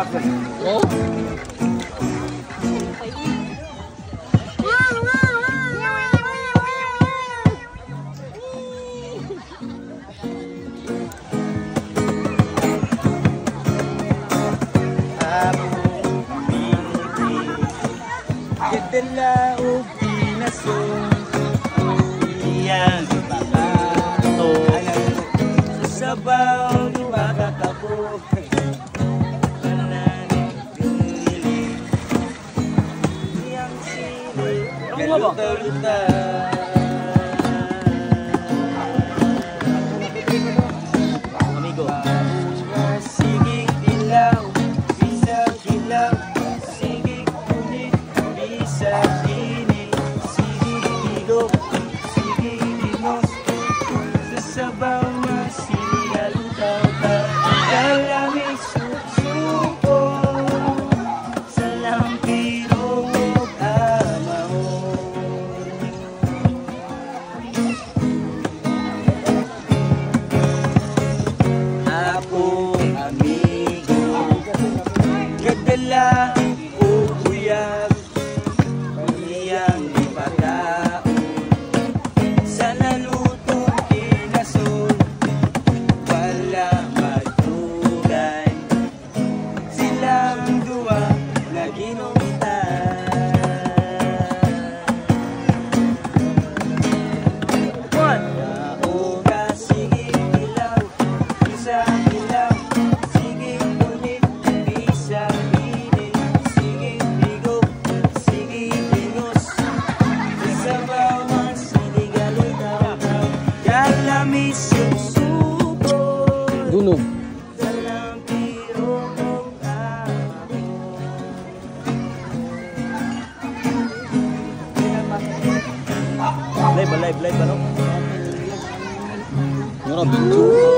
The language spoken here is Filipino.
Oh. Kadala o pinason iyang pagkato sa sabaw ni makakabog kananin pinili iyang sili kaluta-luta amigo sigig dilaw bisa kilaw sigig kunit bisa ini sigig higop sigig limos sa sabaw na sinigalutaw ka kalami susuko sa lampirog amahon akong amigo kadala o uyab iyang ipataon sa nalutong pinason wala magtugay silang duwa na ginumitan Naoga sige ilaw isa ilaw sige punit bisa init sige bigok sige bingos sa bawang sinigalutaw kalami susuko Dunog. sa lampirog amahon. Live ba no? Yun na, video.